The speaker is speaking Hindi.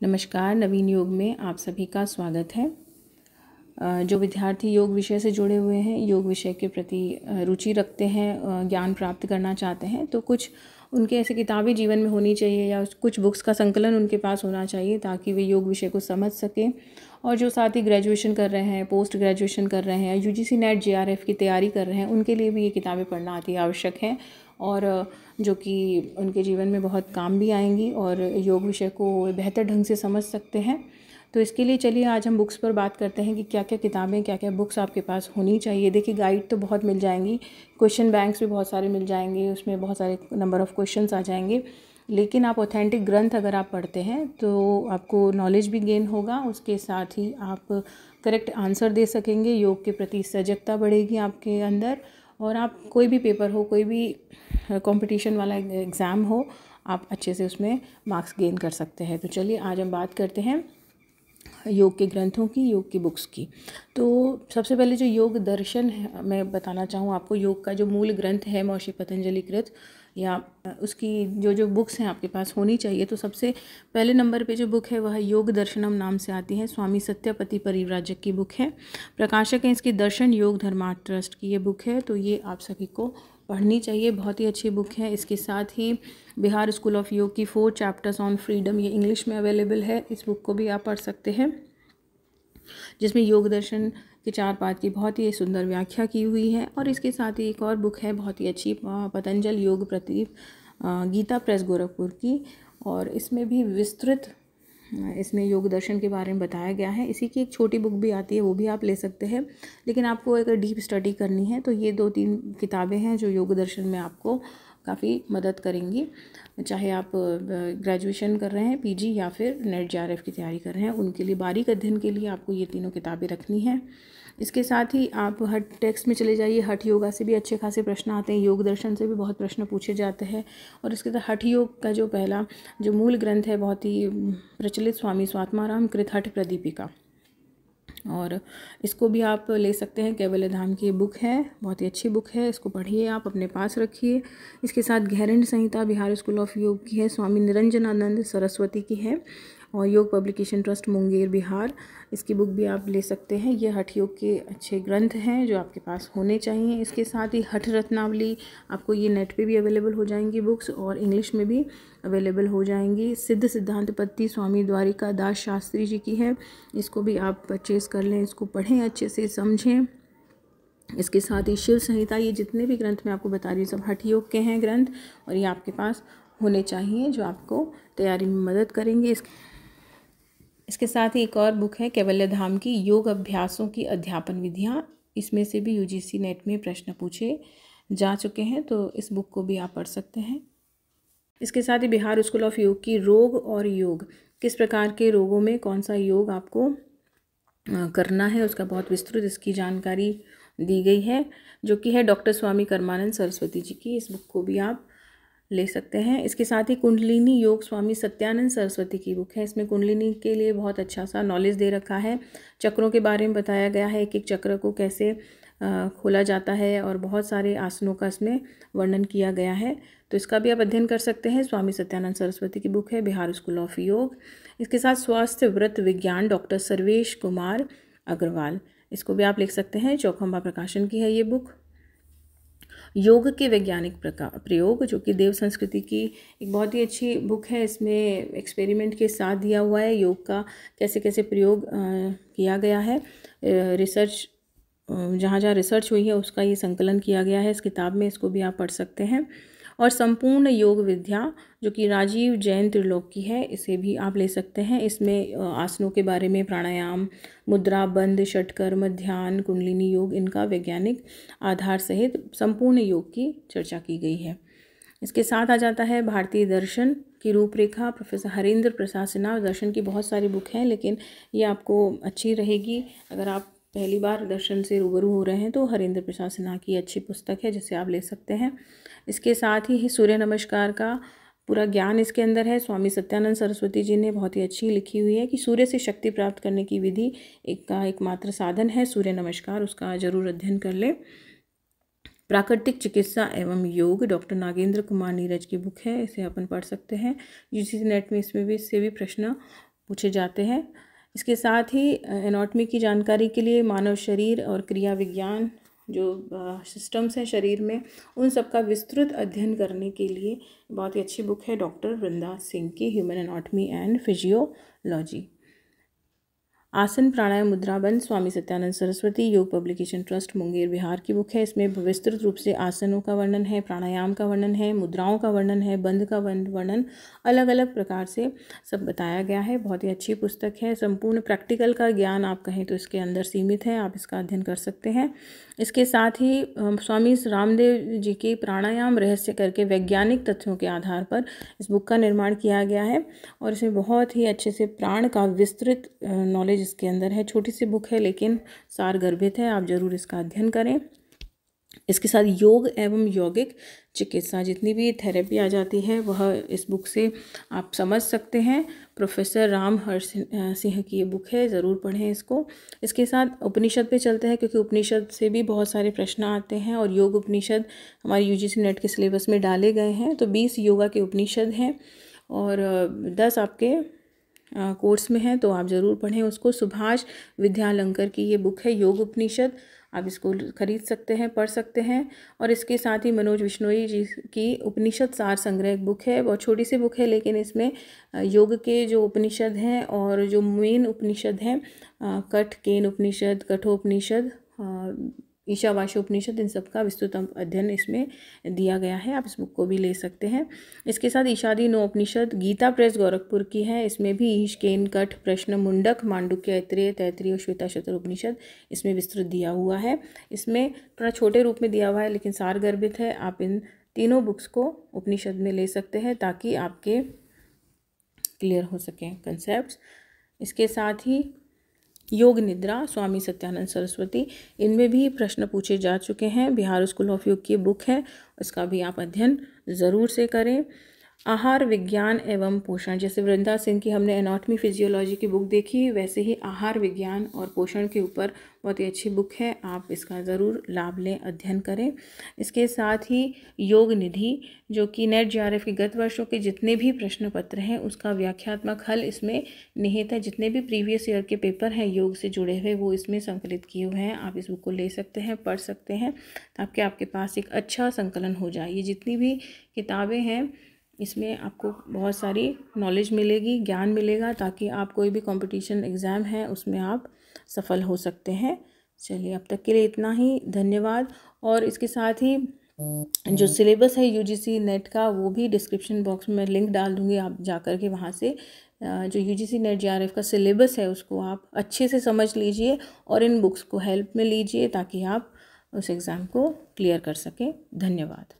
नमस्कार। नवीन योग में आप सभी का स्वागत है। जो विद्यार्थी योग विषय से जुड़े हुए हैं, योग विषय के प्रति रुचि रखते हैं, ज्ञान प्राप्त करना चाहते हैं, तो कुछ उनके ऐसे किताबें जीवन में होनी चाहिए या कुछ बुक्स का संकलन उनके पास होना चाहिए ताकि वे योग विषय को समझ सकें। और जो साथ ही ग्रेजुएशन कर रहे हैं, पोस्ट ग्रेजुएशन कर रहे हैं, यूजीसी नेट जेआरएफ की तैयारी कर रहे हैं, उनके लिए भी ये किताबें पढ़ना अति आवश्यक है और जो कि उनके जीवन में बहुत काम भी आएंगी और योग विषय को बेहतर ढंग से समझ सकते हैं। तो इसके लिए चलिए आज हम बुक्स पर बात करते हैं कि क्या क्या किताबें, क्या क्या बुक्स आपके पास होनी चाहिए। देखिए, गाइड तो बहुत मिल जाएंगी, क्वेश्चन बैंक्स भी बहुत सारे मिल जाएंगे, उसमें बहुत सारे नंबर ऑफ़ क्वेश्चंस आ जाएंगे, लेकिन आप ऑथेंटिक ग्रंथ अगर आप पढ़ते हैं तो आपको नॉलेज भी गेन होगा, उसके साथ ही आप करेक्ट आंसर दे सकेंगे, योग के प्रति सजगता बढ़ेगी आपके अंदर और आप कोई भी पेपर हो, कोई भी कंपटीशन वाला एग्ज़ाम हो, आप अच्छे से उसमें मार्क्स गेन कर सकते हैं। तो चलिए आज हम बात करते हैं योग के ग्रंथों की, योग की बुक्स की। तो सबसे पहले जो योग दर्शन है, मैं बताना चाहूँ आपको, योग का जो मूल ग्रंथ है महर्षि पतंजलि कृत या उसकी जो बुक्स हैं आपके पास होनी चाहिए। तो सबसे पहले नंबर पे जो बुक है वह योग दर्शनम नाम से आती है, स्वामी सत्यपति परिव्राजक की बुक है। प्रकाशक है इसकी दर्शन योग धर्मार्थ ट्रस्ट की ये बुक है, तो ये आप सभी को पढ़नी चाहिए, बहुत ही अच्छी बुक है। इसके साथ ही बिहार स्कूल ऑफ योग की 4 चैप्टर्स ऑन फ्रीडम, ये इंग्लिश में अवेलेबल है, इस बुक को भी आप पढ़ सकते हैं, जिसमें योग दर्शन के 4 पाठ की बहुत ही सुंदर व्याख्या की हुई है। और इसके साथ ही एक और बुक है बहुत ही अच्छी, पतंजल योग प्रतीप, गीता प्रेस गोरखपुर की, और इसमें भी विस्तृत इसमें योग दर्शन के बारे में बताया गया है। इसी की एक छोटी बुक भी आती है, वो भी आप ले सकते हैं, लेकिन आपको अगर डीप स्टडी करनी है तो ये 2-3 किताबें हैं जो योग दर्शन में आपको काफ़ी मदद करेंगी। चाहे आप ग्रेजुएशन कर रहे हैं, पीजी, या फिर नेट जेआरएफ की तैयारी कर रहे हैं, उनके लिए बारीक अध्ययन के लिए आपको ये तीनों किताबें रखनी है। इसके साथ ही आप हठ टेक्स्ट में चले जाइए, हठ योगा से भी अच्छे खासे प्रश्न आते हैं, योग दर्शन से भी बहुत प्रश्न पूछे जाते हैं। और इसके साथ हठ योग का जो पहला जो मूल ग्रंथ है, बहुत ही प्रचलित, स्वामी स्वात्माराम कृत हठ प्रदीपिका, और इसको भी आप ले सकते हैं। कैवल्य धाम की बुक है, बहुत ही अच्छी बुक है, इसको पढ़िए, आप अपने पास रखिए। इसके साथ गहरंड संहिता बिहार स्कूल ऑफ योग की है, स्वामी निरंजनानंद सरस्वती की है, और योग पब्लिकेशन ट्रस्ट मुंगेर बिहार, इसकी बुक भी आप ले सकते हैं। ये हठ योग के अच्छे ग्रंथ हैं जो आपके पास होने चाहिए। इसके साथ ही हठ रत्नावली, आपको ये नेट पे भी अवेलेबल हो जाएंगी बुक्स, और इंग्लिश में भी अवेलेबल हो जाएंगी। सिद्ध सिद्धांत पत्ती स्वामी द्वारिका दास शास्त्री जी की है, इसको भी आप परचेज़ कर लें, इसको पढ़ें, अच्छे से समझें। इसके साथ ही शिव संहिता, ये जितने भी ग्रंथ मैं आपको बता रही हूँ सब हठ योग के हैं ग्रंथ, और ये आपके पास होने चाहिए जो आपको तैयारी में मदद करेंगे। इसके साथ ही एक और बुक है कैवल्य धाम की, योग अभ्यासों की अध्यापन विधियाँ, इसमें से भी यूजीसी नेट में प्रश्न पूछे जा चुके हैं, तो इस बुक को भी आप पढ़ सकते हैं। इसके साथ ही बिहार स्कूल ऑफ योग की रोग और योग, किस प्रकार के रोगों में कौन सा योग आपको करना है, उसका बहुत विस्तृत इसकी जानकारी दी गई है, जो कि है डॉक्टर स्वामी कर्मानंद सरस्वती जी की, इस बुक को भी आप ले सकते हैं। इसके साथ ही कुंडलिनी योग स्वामी सत्यानंद सरस्वती की बुक है, इसमें कुंडलिनी के लिए बहुत अच्छा सा नॉलेज दे रखा है, चक्रों के बारे में बताया गया है, एक एक चक्र को कैसे खोला जाता है, और बहुत सारे आसनों का इसमें वर्णन किया गया है, तो इसका भी आप अध्ययन कर सकते हैं। स्वामी सत्यानंद सरस्वती की बुक है, बिहार स्कूल ऑफ योग। इसके साथ स्वास्थ्य व्रत विज्ञान, डॉक्टर सर्वेश कुमार अग्रवाल, इसको भी आप लिख सकते हैं, चौखंबा प्रकाशन की है ये बुक। योग के वैज्ञानिक प्रयोग, जो कि देव संस्कृति की एक बहुत ही अच्छी बुक है, इसमें एक्सपेरिमेंट के साथ दिया हुआ है योग का कैसे कैसे प्रयोग किया गया है, रिसर्च जहाँ जहाँ रिसर्च हुई है उसका ये संकलन किया गया है इस किताब में, इसको भी आप पढ़ सकते हैं। और संपूर्ण योग विद्या, जो कि राजीव जैन त्रिलोक की है, इसे भी आप ले सकते हैं। इसमें आसनों के बारे में, प्राणायाम, मुद्रा बंद, षटकर्म, ध्यान, कुंडलिनी योग, इनका वैज्ञानिक आधार सहित संपूर्ण योग की चर्चा की गई है। इसके साथ आ जाता है भारतीय दर्शन की रूपरेखा, प्रोफेसर हरेंद्र प्रसाद सिन्हा। दर्शन की बहुत सारी बुक हैं, लेकिन ये आपको अच्छी रहेगी अगर आप पहली बार दर्शन से रूबरू हो रहे हैं, तो हरेंद्र प्रसाद सिन्हा की अच्छी पुस्तक है जिसे आप ले सकते हैं। इसके साथ ही सूर्य नमस्कार का पूरा ज्ञान इसके अंदर है, स्वामी सत्यानंद सरस्वती जी ने बहुत ही अच्छी लिखी हुई है कि सूर्य से शक्ति प्राप्त करने की विधि एकमात्र साधन है सूर्य नमस्कार, उसका जरूर अध्ययन कर ले। प्राकृतिक चिकित्सा एवं योग, डॉक्टर नागेंद्र कुमार नीरज की बुक है, इसे अपन पढ़ सकते हैं। यूजीसी नेट में इससे भी प्रश्न पूछे जाते हैं। इसके साथ ही एनाटॉमी की जानकारी के लिए मानव शरीर और क्रिया विज्ञान जो सिस्टम्स हैं शरीर में, उन सब का विस्तृत अध्ययन करने के लिए बहुत ही अच्छी बुक है डॉक्टर वृंदा सिंह की ह्यूमन एनाटॉमी एंड फिजियोलॉजी। आसन प्राणायाम मुद्रा बंद स्वामी सत्यानंद सरस्वती योग पब्लिकेशन ट्रस्ट मुंगेर बिहार की बुक है। इसमें विस्तृत रूप से आसनों का वर्णन है, प्राणायाम का वर्णन है, मुद्राओं का वर्णन है, बंद का वर्णन अलग अलग प्रकार से सब बताया गया है। बहुत ही अच्छी पुस्तक है। संपूर्ण प्रैक्टिकल का ज्ञान आप कहें तो इसके अंदर सीमित है, आप इसका अध्ययन कर सकते हैं। इसके साथ ही स्वामी रामदेव जी की प्राणायाम रहस्य करके वैज्ञानिक तथ्यों के आधार पर इस बुक का निर्माण किया गया है और इसमें बहुत ही अच्छे से प्राण का विस्तृत नॉलेज इसके अंदर है। छोटी सी बुक है लेकिन सार गर्भित है, आप जरूर इसका अध्ययन करें। इसके साथ योग एवं यौगिक चिकित्सा जितनी भी थेरेपी आ जाती है वह इस बुक से आप समझ सकते हैं। प्रोफेसर राम हर्ष सिंह की ये बुक है, ज़रूर पढ़ें इसको। इसके साथ उपनिषद पे चलते हैं क्योंकि उपनिषद से भी बहुत सारे प्रश्न आते हैं और योग उपनिषद हमारे यूजीसी नेट के सिलेबस में डाले गए हैं। तो 20 योगा के उपनिषद हैं और 10 आपके कोर्स में है, तो आप ज़रूर पढ़ें उसको। सुभाष विद्यालंकर की ये बुक है योग उपनिषद, आप इसको खरीद सकते हैं, पढ़ सकते हैं। और इसके साथ ही मनोज विश्नोई जी की उपनिषद सार संग्रह एक बुक है, बहुत छोटी सी बुक है लेकिन इसमें योग के जो उपनिषद हैं और जो मेन उपनिषद हैं कठ केन उपनिषद, कठोपनिषद, ईशावास्य उपनिषद, इन सब का विस्तृत अध्ययन इसमें दिया गया है, आप इस बुक को भी ले सकते हैं। इसके साथ ईशादी नो उपनिषद गीता प्रेस गोरखपुर की है, इसमें भी ईश केन कठ प्रश्न मुंडक मांडुक्य ऐत्रेय तैत्रीय और श्वेताशतर उपनिषद इसमें विस्तृत दिया हुआ है। इसमें थोड़ा छोटे रूप में दिया हुआ है लेकिन सार गर्भित है। आप इन तीनों बुक्स को उपनिषद में ले सकते हैं ताकि आपके क्लियर हो सकें कंसेप्ट्स। इसके साथ ही योग निद्रा स्वामी सत्यानंद सरस्वती, इनमें भी प्रश्न पूछे जा चुके हैं। बिहार स्कूल ऑफ योग की बुक है, इसका भी आप अध्ययन ज़रूर से करें। आहार विज्ञान एवं पोषण, जैसे वृंदा सिंह की हमने एनाटॉमी फिजियोलॉजी की बुक देखी, वैसे ही आहार विज्ञान और पोषण के ऊपर बहुत ही अच्छी बुक है, आप इसका ज़रूर लाभ लें, अध्ययन करें। इसके साथ ही योग निधि जो कि नेट जेआरएफ के गत वर्षों के जितने भी प्रश्न पत्र हैं उसका व्याख्यात्मक हल इसमें निहित है। जितने भी प्रीवियस ईयर के पेपर हैं योग से जुड़े हुए वो इसमें संकलित किए हुए हैं, आप इस बुक को ले सकते हैं, पढ़ सकते हैं ताकि आपके पास एक अच्छा संकलन हो जाए। ये जितनी भी किताबें हैं इसमें आपको बहुत सारी नॉलेज मिलेगी, ज्ञान मिलेगा ताकि आप कोई भी कंपटीशन एग्ज़ाम है उसमें आप सफल हो सकते हैं। चलिए अब तक के लिए इतना ही, धन्यवाद। और इसके साथ ही जो सिलेबस है यूजीसी नेट का वो भी डिस्क्रिप्शन बॉक्स में लिंक डाल दूँगी, आप जाकर के वहाँ से जो यूजीसी नेट जेआरएफ का सिलेबस है उसको आप अच्छे से समझ लीजिए और इन बुक्स को हेल्प में लीजिए ताकि आप उस एग्ज़ाम को क्लियर कर सकें। धन्यवाद।